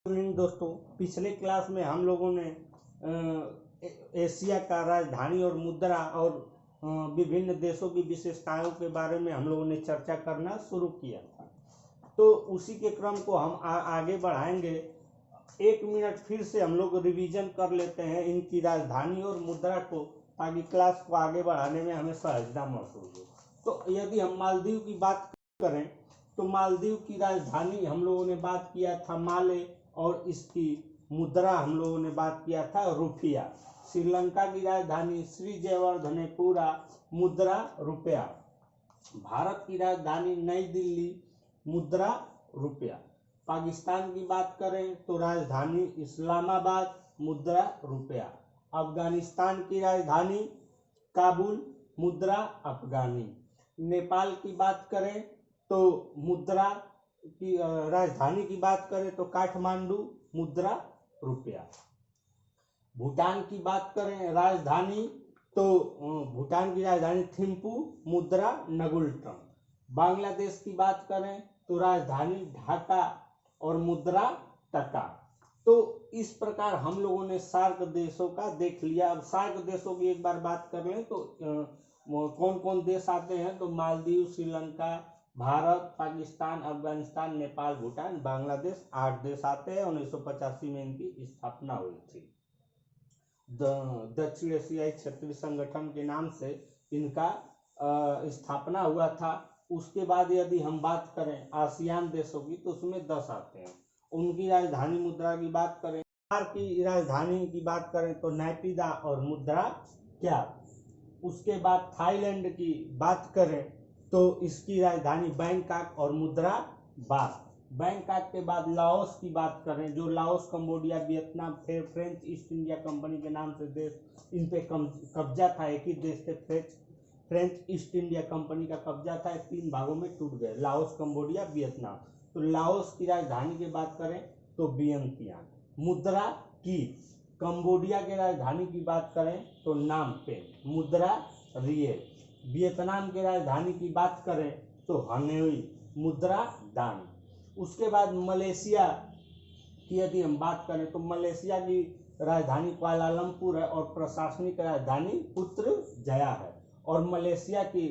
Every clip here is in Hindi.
इवनिंग दोस्तों, पिछले क्लास में हम लोगों ने एशिया का राजधानी और मुद्रा और विभिन्न देशों की विशेषताओं के बारे में हम लोगों ने चर्चा करना शुरू किया था। तो उसी के क्रम को हम आगे बढ़ाएंगे। 1 मिनट फिर से हम लोग रिवीजन कर लेते हैं इनकी राजधानी और मुद्रा को, ताकि क्लास को आगे बढ़ाने में हमें सहजता महसूस हो। तो यदि हम मालदीव की बात करें तो मालदीव की राजधानी हम लोगों ने बात किया था माले, और इसकी मुद्रा हम लोगों ने बात किया था रुपया। श्रीलंका की राजधानी श्री जयवर्धनेपुरा, मुद्रा रुपया। भारत की राजधानी नई दिल्ली, मुद्रा रुपया। पाकिस्तान की बात करें तो राजधानी इस्लामाबाद, मुद्रा रुपया। अफगानिस्तान की राजधानी काबुल, मुद्रा अफगानी। नेपाल की बात करें तो मुद्रा की राजधानी की बात करें तो काठमांडू, मुद्रा रुपया। भूटान की बात करें राजधानी तो भूटान की राजधानी थिम्पू, मुद्रा नगुल्ट्रम। बांग्लादेश की बात करें तो राजधानी ढाका और मुद्रा टका। तो इस प्रकार हम लोगों ने सार्क देशों का देख लिया। अब सार्क देशों की एक बार बात कर लें तो कौन कौन देश आते हैं तो मालदीव, श्रीलंका, भारत, पाकिस्तान, अफगानिस्तान, नेपाल, भूटान, बांग्लादेश, 8 देश आते हैं। 1985 में इनकी स्थापना हुई थी। दक्षिण एशियाई क्षेत्रीय संगठन के नाम से इनका स्थापना हुआ था। उसके बाद यदि हम बात करें आसियान देशों की तो उसमें 10 आते हैं। उनकी राजधानी मुद्रा की बात करें, की राजधानी की बात करें तो नैपिदा और मुद्रा क्या। उसके बाद थाईलैंड की बात करें तो इसकी राजधानी बैंकॉक और मुद्रा बात। बैंकॉक के बाद लाओस की बात करें, जो लाओस, कंबोडिया, वियतनाम, फिर फ्रेंच ईस्ट इंडिया कंपनी के नाम से देश इन पे कब्जा था। एक ही देश थे, फ्रेंच ईस्ट इंडिया कंपनी का कब्जा था। 3 भागों में टूट गए, लाओस, कंबोडिया, वियतनाम। तो लाओस की राजधानी की बात करें तो वियंतियान। मुद्रा की कंबोडिया के राजधानी की बात करें तो नामपेन, मुद्रा रियल। वियतनाम के राजधानी की बात करें तो हनोई, मुद्रा दान। उसके बाद मलेशिया की यदि हम बात करें तो मलेशिया की राजधानी कुआलालंपुर है और प्रशासनिक राजधानी पुत्रजया है। और मलेशिया की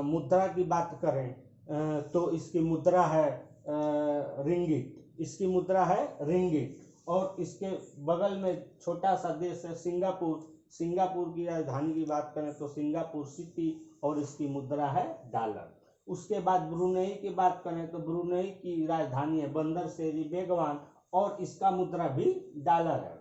मुद्रा की बात करें तो इसकी मुद्रा है रिंगिट। इसकी मुद्रा है रिंगिट। और इसके बगल में छोटा सा देश है सिंगापुर। सिंगापुर की राजधानी की बात करें तो सिंगापुर सिटी और इसकी मुद्रा है डॉलर। उसके बाद ब्रुनेई की बात करें तो ब्रुनेई की राजधानी है बंदर शेरी बेगवान और इसका मुद्रा भी डॉलर है।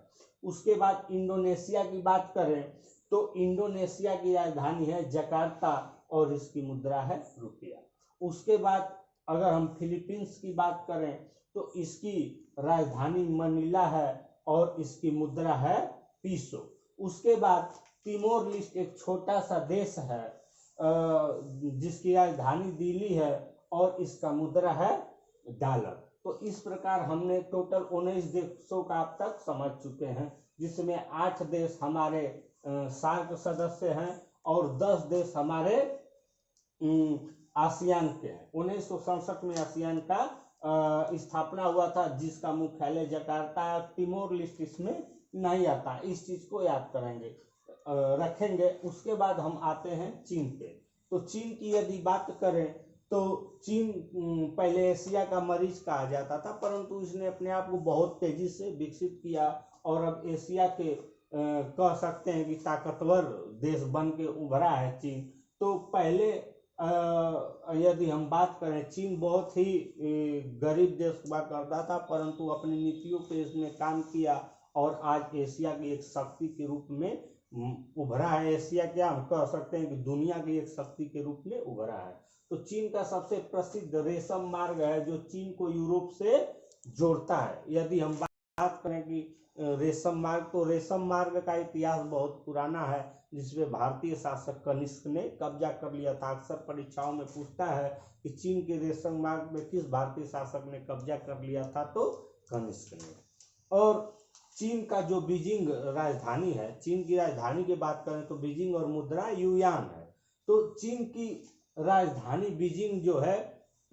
उसके बाद इंडोनेशिया की बात करें तो इंडोनेशिया की राजधानी है जकार्ता और इसकी मुद्रा है रुपया। उसके बाद अगर हम फिलीपींस की बात करें तो इसकी राजधानी मनीला है और इसकी मुद्रा है पीसो। उसके बाद तिमोर लेस्टे एक छोटा सा देश है जिसकी राजधानी दिल्ली है और इसका मुद्रा है डॉलर। तो इस प्रकार हमने टोटल 19 देशों का अब तक समझ चुके हैं, जिसमें 8 देश हमारे सार्क सदस्य हैं और 10 देश हमारे आसियान के हैं। 1967 में आसियान का स्थापना हुआ था, जिसका मुख्यालय जकार्ता है। तिमोर लेस्टे इसमें नहीं आता, इस चीज को याद करेंगे रखेंगे। उसके बाद हम आते हैं चीन पे। तो चीन की यदि बात करें तो चीन पहले एशिया का मरीज कहा जाता था, परंतु इसने अपने आप को बहुत तेजी से विकसित किया और अब एशिया के कह सकते हैं कि ताकतवर देश बन के उभरा है चीन। तो पहले यदि हम बात करें, चीन बहुत ही गरीब देश हुआ करता था, परंतु अपनी नीतियों पे इसने काम किया और आज एशिया की एक शक्ति के रूप में उभरा है। एशिया क्या हम कह सकते हैं कि दुनिया की एक शक्ति के रूप में उभरा है। तो चीन का सबसे प्रसिद्ध रेशम मार्ग है जो चीन को यूरोप से जोड़ता है। यदि हम बात करें कि रेशम मार्ग, तो रेशम मार्ग का इतिहास बहुत पुराना है, जिसमें भारतीय शासक कनिष्क ने कब्जा कर लिया था। अक्सर परीक्षाओं में पूछता है कि चीन के रेशम मार्ग में किस भारतीय शासक ने कब्जा कर लिया था, तो कनिष्क ने। और चीन का जो बीजिंग राजधानी है, चीन की राजधानी की बात करें तो बीजिंग और मुद्रा युआन है। तो चीन की राजधानी बीजिंग जो है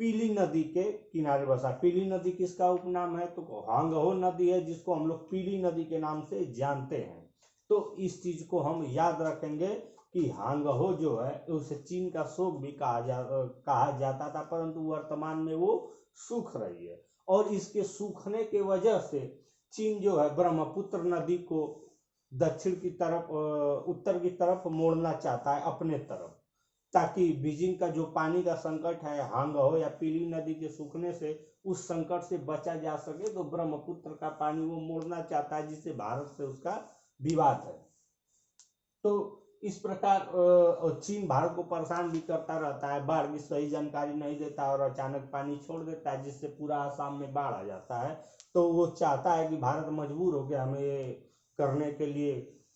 पीली नदी के किनारे बसा। पीली नदी किसका उपनाम है? तो हांगहो नदी है, जिसको हम लोग पीली नदी के नाम से जानते हैं। तो इस चीज को हम याद रखेंगे कि हांगहो जो है उसे चीन का शोक भी कहा जाता था, परंतु वर्तमान में वो सूख रही है। और इसके सूखने के वजह से चीन जो है ब्रह्मपुत्र नदी को दक्षिण की तरफ उत्तर की तरफ मोड़ना चाहता है अपने तरफ, ताकि बीजिंग का जो पानी का संकट है हांगहो या पीली नदी के सूखने से, उस संकट से बचा जा सके। तो ब्रह्मपुत्र का पानी वो मोड़ना चाहता है, जिससे भारत से उसका विवाद है। तो इस प्रकार चीन भारत को परेशान भी करता रहता है, बाढ़ की सही जानकारी नहीं देता और अचानक पानी छोड़ देता है, जिससे पूरा आसाम में बाढ़ आ जाता है। तो वो चाहता है कि भारत मजबूर हो गया हमें ये करने के लिए,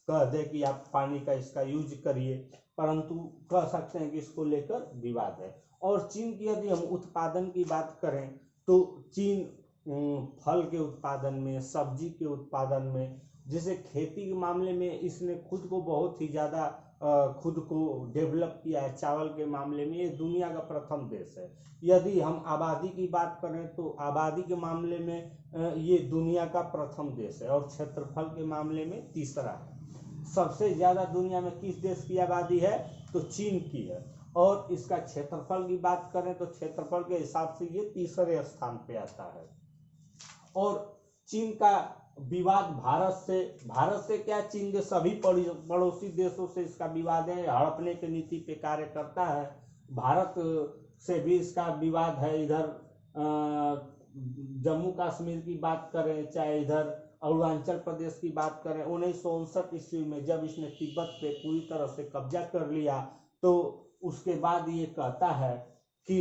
कह दे कि आप पानी का इसका यूज करिए, परंतु कह सकते हैं कि इसको लेकर विवाद है। और चीन की यदि हम उत्पादन की बात करें तो चीन फल के उत्पादन में, सब्जी के उत्पादन में, जैसे खेती के मामले में इसने खुद को बहुत ही ज़्यादा खुद को डेवलप किया है। चावल के मामले में ये दुनिया का प्रथम देश है। यदि हम आबादी की बात करें तो आबादी के मामले में ये दुनिया का प्रथम देश है, और क्षेत्रफल के मामले में तीसरा है। सबसे ज़्यादा दुनिया में किस देश की आबादी है? तो चीन की है। और इसका क्षेत्रफल की बात करें तो क्षेत्रफल के हिसाब से ये तीसरे स्थान पे आता है। और चीन का विवाद भारत से क्या, चीन के सभी पड़ोसी देशों से इसका विवाद है, हड़पने की नीति पे कार्य करता है। भारत से भी इसका विवाद है। इधर जम्मू कश्मीर की बात करें, चाहे इधर अरुणाचल प्रदेश की बात करें, 1959 ईस्वी में जब इसने तिब्बत पे पूरी तरह से कब्जा कर लिया, तो उसके बाद ये कहता है कि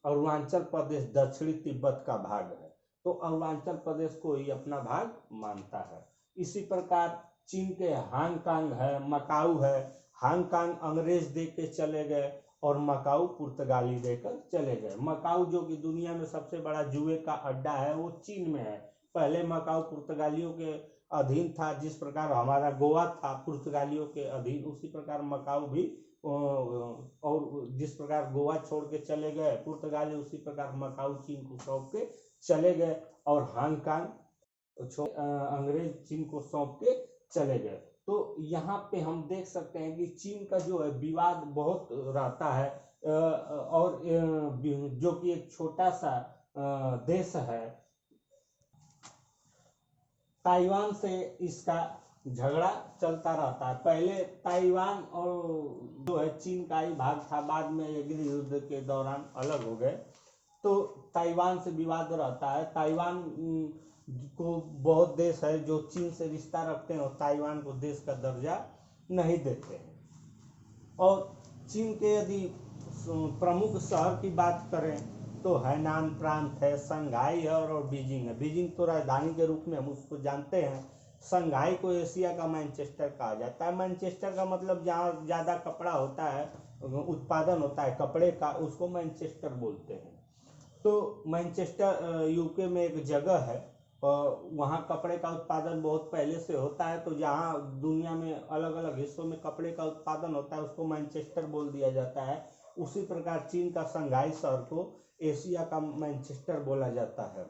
अरुणाचल प्रदेश दक्षिणी तिब्बत का भाग है, तो अरुणाचल प्रदेश को ही अपना भाग मानता है। इसी प्रकार चीन के हांगकांग है, मकाऊ है। हांगकांग अंग्रेज दे के चले गए और मकाऊ पुर्तगाली देकर चले गए। मकाऊ जो कि दुनिया में सबसे बड़ा जुए का अड्डा है, वो चीन में है। पहले मकाऊ पुर्तगालियों के अधीन था, जिस प्रकार हमारा गोवा था पुर्तगालियों के अधीन, उसी प्रकार मकाऊ भी, और जिस प्रकार गोवा छोड़ के चले गए पुर्तगाली, उसी प्रकार मकाऊ चीन को सौंप के चले गए, और हांगकांग अंग्रेज चीन को सौंप के चले गए। तो यहाँ पे हम देख सकते हैं कि चीन का जो है विवाद बहुत रहता है, और जो कि एक छोटा सा देश है। ताइवान से इसका झगड़ा चलता रहता है। पहले ताइवान और जो है चीन का ही भाग था, बाद में ये गृह युद्ध के दौरान अलग हो गए। तो ताइवान से विवाद रहता है। ताइवान को बहुत देश है जो चीन से रिश्ता रखते हैं और ताइवान को देश का दर्जा नहीं देते हैं। और चीन के यदि प्रमुख शहर की बात करें तो हैनान प्रांत है, संघाई है और बीजिंग है। बीजिंग तो राजधानी के रूप में हम उसको जानते हैं। संघाई को एशिया का मैनचेस्टर कहा जाता है। मैनचेस्टर का मतलब जहाँ ज़्यादा कपड़ा होता है, उत्पादन होता है कपड़े का, उसको मैनचेस्टर बोलते हैं। तो मैनचेस्टर यूके में एक जगह है, वहाँ कपड़े का उत्पादन बहुत पहले से होता है। तो जहाँ दुनिया में अलग अलग हिस्सों में कपड़े का उत्पादन होता है, उसको मैनचेस्टर बोल दिया जाता है। उसी प्रकार चीन का संघाई शहर को एशिया का मैनचेस्टर बोला जाता है।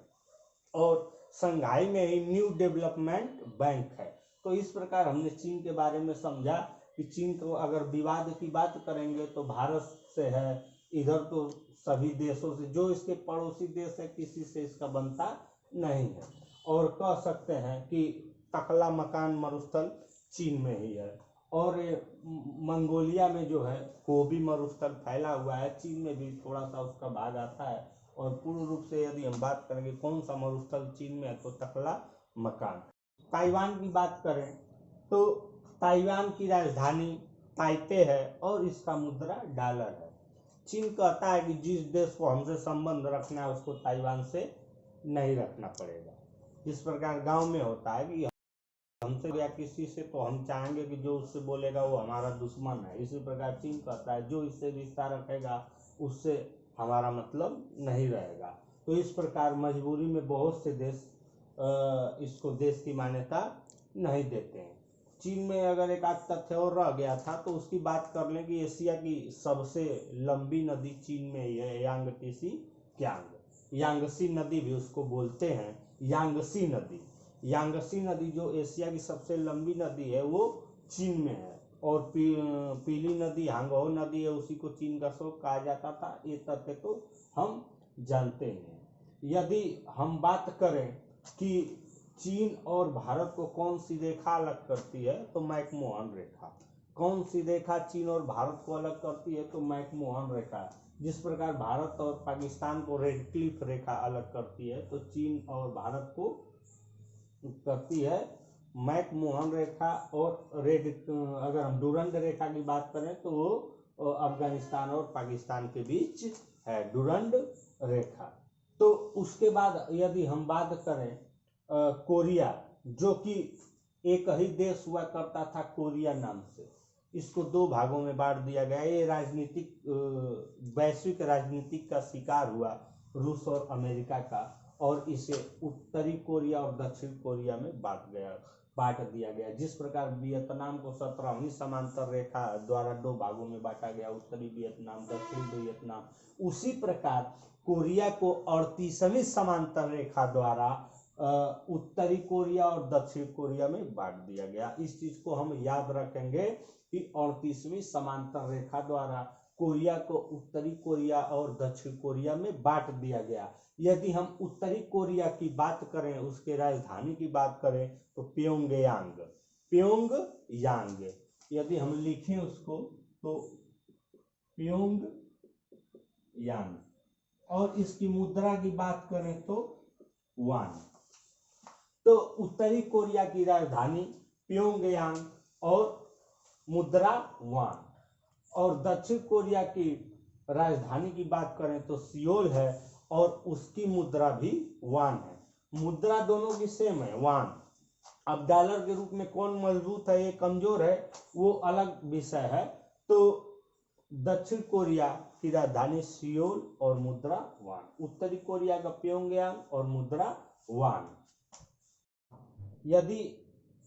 और संघाई में ही न्यू डेवलपमेंट बैंक है। तो इस प्रकार हमने चीन के बारे में समझा कि चीन को अगर विवाद की बात करेंगे तो भारत से है, इधर तो सभी देशों से, जो इसके पड़ोसी देश है किसी से इसका बनता नहीं है। और कह सकते हैं कि टकला मकान मरुस्थल चीन में ही है। और मंगोलिया में जो है कोबी मरुस्थल फैला हुआ है, चीन में भी थोड़ा सा उसका भाग आता है। और पूर्ण रूप से यदि हम बात करेंगे कौन सा मरुस्थल चीन में है तो टकला मकान। ताइवान की बात करें तो ताइवान की राजधानी ताइपे है और इसका मुद्रा डॉलर है। चीन कहता है कि जिस देश को हमसे संबंध रखना है उसको ताइवान से नहीं रखना पड़ेगा। जिस प्रकार गांव में होता है कि हमसे या किसी से तो हम चाहेंगे कि जो उससे बोलेगा वो हमारा दुश्मन है, इसी प्रकार चीन कहता है जो इससे रिश्ता रखेगा उससे हमारा मतलब नहीं रहेगा। तो इस प्रकार मजबूरी में बहुत से देश इसको देश की मान्यता नहीं देते हैं। चीन में अगर एक आध तथ्य और रह गया था तो उसकी बात कर लें कि एशिया की सबसे लंबी नदी चीन में ही है, यांगटीसी क्यांग। यांगसी नदी भी उसको बोलते हैं, यांगसी नदी। यांगसी नदी जो एशिया की सबसे लंबी नदी है वो चीन में है, और पीली नदी हांगहो नदी है, उसी को चीन का स्रोत कहा जाता था। ये तथ्य तो हम जानते हैं। यदि हम बात करें कि चीन और भारत को कौन सी रेखा अलग करती है, तो मैकमोहन रेखा। कौन सी रेखा चीन और भारत को अलग करती है, तो मैकमोहन रेखा। जिस प्रकार भारत और पाकिस्तान को रेड क्लिफ रेखा अलग करती है, तो चीन और भारत को करती है मैकमोहन रेखा। और रेड, अगर हम डुरंड रेखा की बात करें तो वो अफगानिस्तान और पाकिस्तान के बीच है डुरंड रेखा। तो उसके बाद यदि हम बात करें कोरिया, जो कि एक ही देश हुआ करता था कोरिया नाम से, इसको दो भागों में बांट दिया गया। ये राजनीतिक वैश्विक राजनीतिक का शिकार हुआ रूस और अमेरिका का, और इसे उत्तरी कोरिया और दक्षिण कोरिया में बांट दिया गया। जिस प्रकार वियतनाम को 17वीं समांतर रेखा द्वारा दो भागों में बांटा गया, उत्तरी वियतनाम दक्षिण वियतनाम, उसी प्रकार कोरिया को 38वीं समांतर रेखा द्वारा उत्तरी कोरिया और दक्षिण कोरिया में बांट दिया गया। इस चीज को हम याद रखेंगे कि 38वीं समांतर रेखा द्वारा कोरिया को उत्तरी कोरिया और दक्षिण कोरिया में बांट दिया गया। यदि हम उत्तरी कोरिया की बात करें, उसके राजधानी की बात करें, तो प्योंगयांग, प्योंगयांग। यदि हम लिखें उसको तो प्योंगयांग। और इसकी मुद्रा की बात करें तो वान। तो उत्तरी कोरिया की राजधानी प्योंगयांग और मुद्रा वान, और दक्षिण कोरिया की राजधानी की बात करें तो सियोल है, और उसकी मुद्रा भी वान है। मुद्रा दोनों की सेम है, वान। अब डॉलर के रूप में कौन मजबूत है, ये कमजोर है, वो अलग विषय है। तो दक्षिण कोरिया की राजधानी सियोल और मुद्रा वान, उत्तरी कोरिया का प्योंगयांग और मुद्रा वान। यदि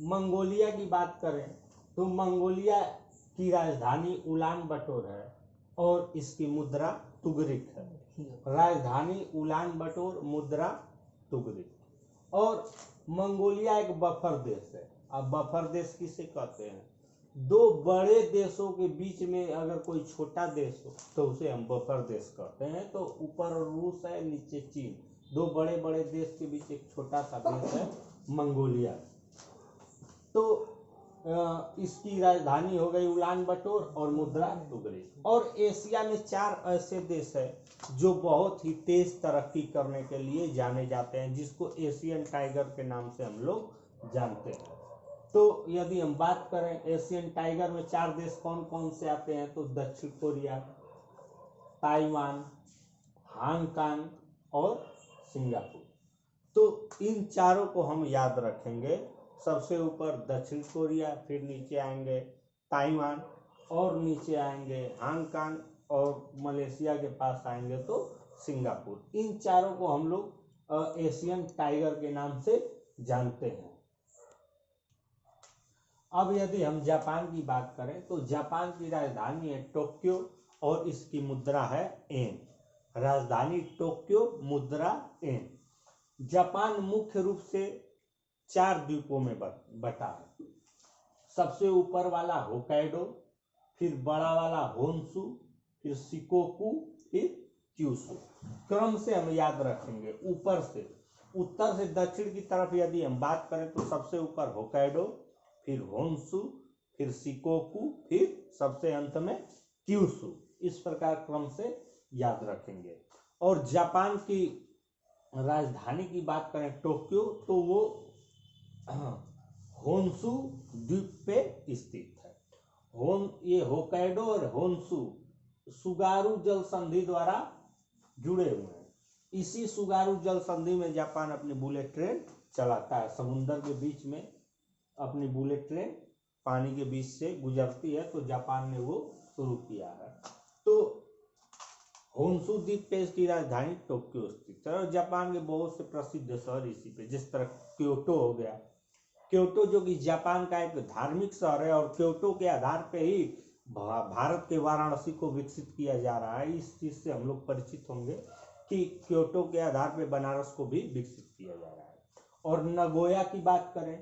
मंगोलिया की बात करें तो मंगोलिया की राजधानी उलान बटोर है, और इसकी मुद्रा तुगरिक है। राजधानी उलान बटोर, मुद्रा तुगरिक। और मंगोलिया एक बफर देश है। अब बफर देश किसे कहते हैं, दो बड़े देशों के बीच में अगर कोई छोटा देश हो तो उसे हम बफर देश कहते हैं। तो ऊपर रूस है, नीचे चीन, दो बड़े बड़े देश के बीच एक छोटा सा देश है मंगोलिया। तो इसकी राजधानी हो गई उलान बटोर और मुद्रा तुगरिक। और एशिया में 4 ऐसे देश है जो बहुत ही तेज तरक्की करने के लिए जाने जाते हैं, जिसको एशियन टाइगर के नाम से हम लोग जानते हैं। तो यदि हम बात करें एशियन टाइगर में 4 देश कौन कौन से आते हैं, तो दक्षिण कोरिया, ताइवान, हांगकांग और सिंगापुर। तो इन चारों को हम याद रखेंगे। सबसे ऊपर दक्षिण कोरिया, फिर नीचे आएंगे ताइवान, और नीचे आएंगे हांगकांग, और मलेशिया के पास आएंगे तो सिंगापुर। इन चारों को हम लोग एशियन टाइगर के नाम से जानते हैं। अब यदि हम जापान की बात करें तो जापान की राजधानी है टोक्यो, और इसकी मुद्रा है एन। राजधानी टोक्यो, मुद्रा एन। जापान मुख्य रूप से 4 द्वीपों में बटा है। सबसे ऊपर वाला होकाइडो, फिर बड़ा वाला होन्शु, फिर शिकोकू, फिर क्यूशु। क्रम से हम याद रखेंगे ऊपर से, उत्तर से दक्षिण की तरफ यदि हम बात करें तो सबसे ऊपर होकाइडो, फिर होन्शु, फिर शिकोकू, फिर सबसे अंत में क्यूशु। इस प्रकार क्रम से याद रखेंगे। और जापान की राजधानी की बात करें टोक्यो, तो वो होन्शु द्वीप पे स्थित है। ये होकाइडो और होन्शु सुगारू जल संधि द्वारा जुड़े हुए हैं। इसी सुगारू जल संधि में जापान अपनी बुलेट ट्रेन चलाता है। समुद्र के बीच में अपनी बुलेट ट्रेन पानी के बीच से गुजरती है, तो जापान ने वो शुरू किया है। तो होन्शु द्वीप पे इसकी राजधानी टोक्यो स्थित है। और जापान के बहुत से प्रसिद्ध शहर इसी पे, जिस तरह क्योटो हो गया, क्योटो जो कि जापान का एक धार्मिक शहर है, और क्योटो के आधार पे ही भारत के वाराणसी को विकसित किया जा रहा है। इस चीज से हम लोग परिचित होंगे कि क्योटो के आधार पे बनारस को भी विकसित किया जा रहा है। और नगोया की बात करें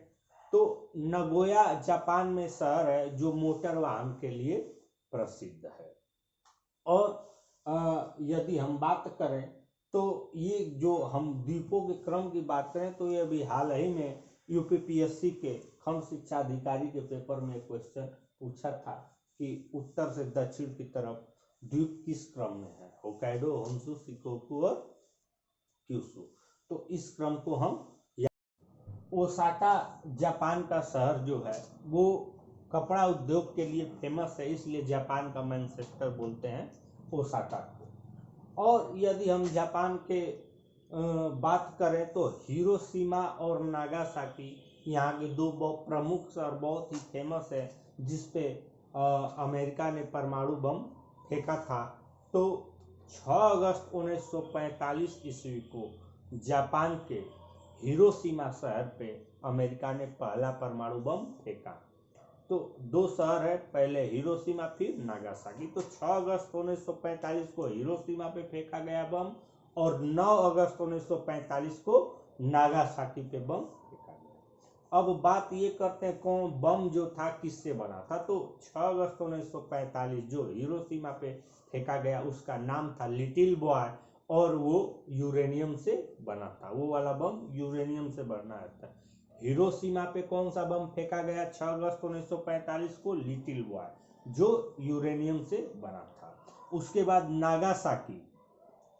तो नगोया जापान में शहर है जो मोटर वाहन के लिए प्रसिद्ध है। और यदि हम बात करें तो ये जो हम द्वीपों के क्रम की बात करें तो ये अभी हाल ही में यूपीपीएससी के खंड शिक्षा अधिकारी के पेपर में क्वेश्चन पूछा था कि उत्तर से दक्षिण की तरफ द्वीप किस क्रम में है, होक्काइडो, होन्शु, शिकोकू और क्यूशु। तो इस क्रम को हम ओसाका जापान का शहर जो है वो कपड़ा उद्योग के लिए फेमस है, इसलिए जापान का मैनचेस्टर बोलते हैं ओसाका को। और यदि हम जापान के बात करें तो हिरोशिमा और नागासाकी यहाँ के दो बहुत प्रमुख और बहुत ही फेमस है जिसपे अमेरिका ने परमाणु बम फेंका था। तो 6 अगस्त 1945 ईस्वी को जापान के हिरोशिमा शहर पे अमेरिका ने पहला परमाणु बम फेंका। तो दो शहर है, पहले हिरोशिमा फिर नागासाकी। तो 6 अगस्त 1945 को हिरोशिमा पे फेंका गया बम और 9 अगस्त 1945 को नागासाकी पे बम फेंका गया। अब बात ये करते हैं कौन बम जो था किससे बना था। तो 6 अगस्त 1945 जो हिरोशिमा पे फेंका गया उसका नाम था लिटिल बॉय और वो यूरेनियम से बना था। वो वाला बम यूरेनियम से बना था। हिरोशिमा पे कौन सा बम फेंका गया 6 अगस्त 1945 को? लिटिल बॉय जो यूरेनियम से बना था। उसके बाद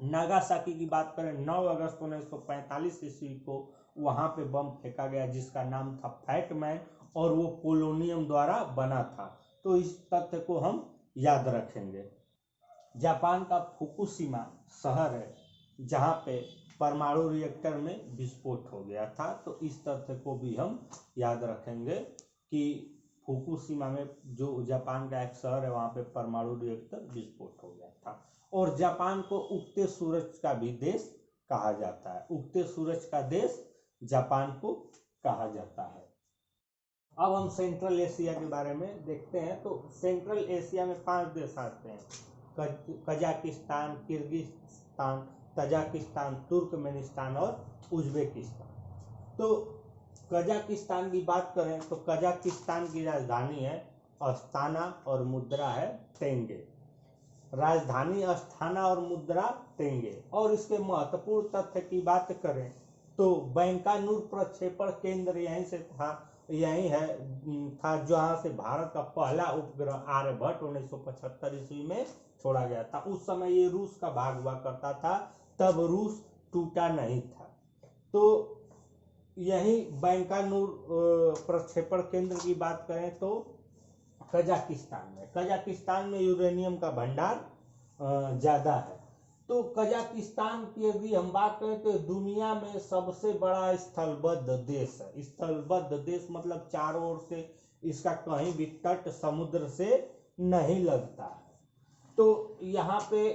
नागासाकी की बात करें 9 अगस्त 1945 ईस्वी को वहां पे बम फेंका गया जिसका नाम था फैट मैन और वो पोलोनियम द्वारा बना था। तो इस तथ्य को हम याद रखेंगे। जापान का फुकुशिमा शहर है जहां पे परमाणु रिएक्टर में विस्फोट हो गया था। तो इस तथ्य को भी हम याद रखेंगे कि फुकुशिमा में जो जापान का एक शहर है वहां पे परमाणु रिएक्टर विस्फोट हो गया था। और जापान को उगते सूरज का भी देश कहा जाता है। उगते सूरज का देश जापान को कहा जाता है। अब हम सेंट्रल एशिया के बारे में देखते हैं। तो सेंट्रल एशिया में 5 देश आते हैं, कजाकिस्तान, किर्गिस्तान, तजाकिस्तान, तुर्कमेनिस्तान और उज्बेकिस्तान। तो कजाकिस्तान की बात करें तो कजाकिस्तान की राजधानी है अस्ताना और मुद्रा है टेंगे। राजधानी अस्थाना और मुद्रा टेंगे। और इसके महत्वपूर्ण तथ्य की बात करें तो बैंकानूर प्रक्षेपण केंद्र यहीं से था, यही है था जहां से भारत का पहला उपग्रह आर्यभट्ट 1975 ईस्वी में छोड़ा गया था। उस समय ये रूस का भाग हुआ करता था, तब रूस टूटा नहीं था। तो यही बैंकानूर प्रक्षेपण केंद्र की बात करें तो कजाकिस्तान में यूरेनियम का भंडार ज्यादा है। तो कजाकिस्तान की यदि हम बात करें तो दुनिया में सबसे बड़ा स्थलबद्ध देश है। स्थलबद्ध देश मतलब चारों ओर से इसका कहीं भी तट समुद्र से नहीं लगता है। तो यहाँ पे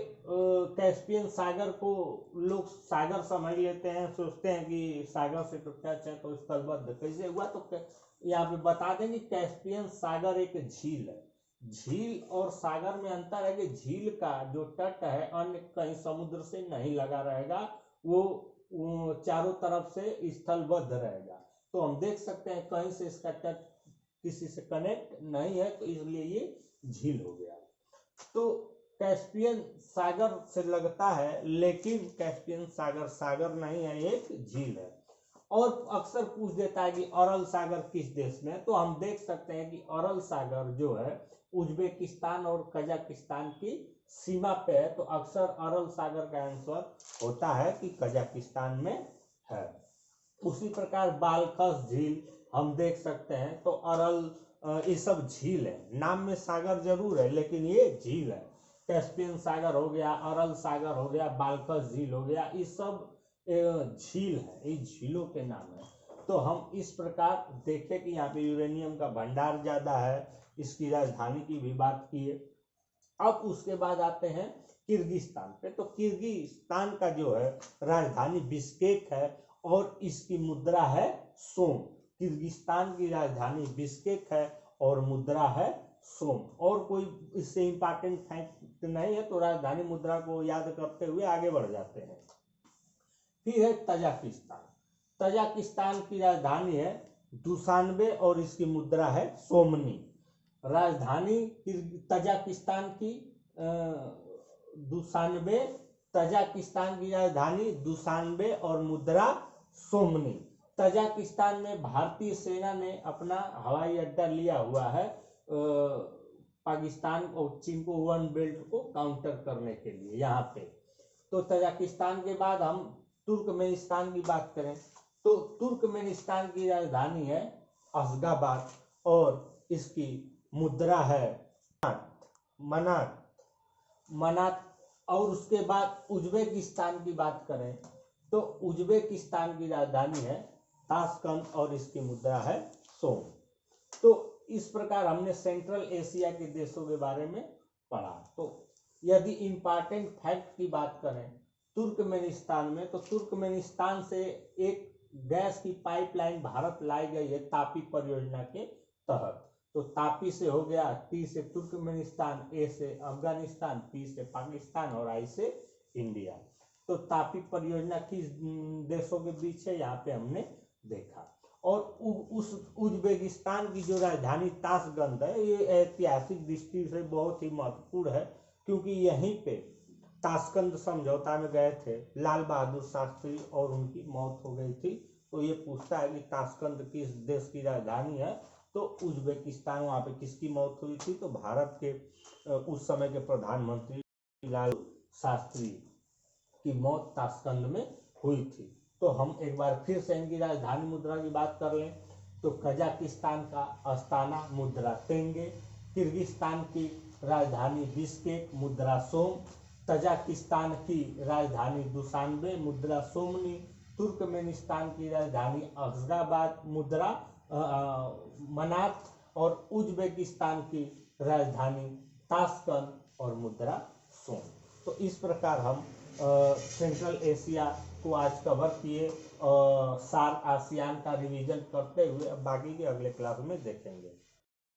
कैस्पियन सागर को लोग सागर समझ लेते हैं, सोचते हैं कि सागर से तो क्या है, तो स्थलबद्ध कैसे हुआ। तो यहाँ पे बता दें कि कैस्पियन सागर एक झील है। झील और सागर में अंतर है कि झील का जो तट है अन्य कहीं समुद्र से नहीं लगा रहेगा, वो चारों तरफ से स्थलबद्ध रहेगा। तो हम देख सकते हैं कहीं से इसका तट किसी से कनेक्ट नहीं है, तो इसलिए ये झील हो गया। तो कैस्पियन सागर से लगता है लेकिन कैस्पियन सागर नहीं है, एक झील है। और अक्सर पूछ देता है कि अरल सागर किस देश में है। तो हम देख सकते हैं कि अरल सागर जो है उज्बेकिस्तान और कजाकिस्तान की सीमा पे है। तो अक्सर अरल सागर का आंसर होता है कि कजाकिस्तान में है। उसी प्रकार बालखस झील हम देख सकते हैं। तो अरल ये सब झील है, नाम में सागर जरूर है लेकिन ये झील है। कैस्पियन सागर हो गया, अरल सागर हो गया, बालखस झील हो गया, ये सब झील है, ये झीलों के नाम है। तो हम इस प्रकार देखें कि यहाँ पे यूरेनियम का भंडार ज्यादा है। इसकी राजधानी की भी बात की है। अब उसके बाद आते हैं किर्गिस्तान पे। तो किर्गिस्तान का जो है राजधानी बिश्केक है और इसकी मुद्रा है सोम। किर्गिस्तान की राजधानी बिश्केक है और मुद्रा है सोम। और कोई इससे इम्पोर्टेंट फैक्ट नहीं है, तो राजधानी मुद्रा को याद करते हुए आगे बढ़ जाते हैं। फिर है तजाकिस्तान। तजाकिस्तान की राजधानी है दुशानबे और इसकी मुद्रा है सोमनी। राजधानी तजाकिस्तान की दुशानबे, तजाकिस्तान की राजधानी दुशानबे और मुद्रा सोमनी। तजाकिस्तान में भारतीय सेना ने अपना हवाई अड्डा लिया हुआ है पाकिस्तान और चीन को वन बेल्ट को काउंटर करने के लिए यहाँ पे। तो तजाकिस्तान के बाद हम तुर्कमेनिस्तान की बात करें तो तुर्कमेनिस्तान की राजधानी है अशगाबाद और इसकी मुद्रा है मनात मनात। और उसके बाद उज्बेकिस्तान की बात करें तो उज्बेकिस्तान की राजधानी है ताशकंद और इसकी मुद्रा है सोम। तो इस प्रकार हमने सेंट्रल एशिया के देशों के बारे में पढ़ा। तो यदि इम्पोर्टेंट फैक्ट की बात करें तुर्कमेनिस्तान में, तो तुर्कमेनिस्तान से एक गैस की पाइपलाइन भारत लाई गई है तापी परियोजना के तहत। तो तापी से हो गया, टी से तुर्कमेनिस्तान, ए से अफगानिस्तान, पी से पाकिस्तान और आई से इंडिया। तो तापी परियोजना किस देशों के बीच है यहाँ पे हमने देखा। और उस उज्बेकिस्तान की जो राजधानी ताशकंद है, ये ऐतिहासिक दृष्टि से बहुत ही महत्वपूर्ण है, क्योंकि यहीं पे ताशकंद समझौता में गए थे लाल बहादुर शास्त्री और उनकी मौत हो गई थी। तो ये पूछता है कि ताशकंद किस देश की राजधानी है, तो उज्बेकिस्तान। वहाँ पे किसकी मौत हुई थी, तो भारत के उस समय के प्रधानमंत्री लाल शास्त्री की मौत ताशकंद में हुई थी। तो हम एक बार फिर से इनकी राजधानी मुद्रा की बात कर लें तो कजाकिस्तान का अस्ताना मुद्रा तेंगे, किर्गिस्तान की राजधानी बिश्केक मुद्रा सोम, तजाकिस्तान की राजधानी दुशानबे मुद्रा सोमनी, तुर्कमेनिस्तान की राजधानी अशगाबाद मुद्रा मनात और उज्बेकिस्तान की राजधानी ताशकंद और मुद्रा सोम। तो इस प्रकार हम सेंट्रल एशिया को आज कवर किए। सार्क आसियान का रिवीजन करते हुए अब बाकी के अगले क्लास में देखेंगे।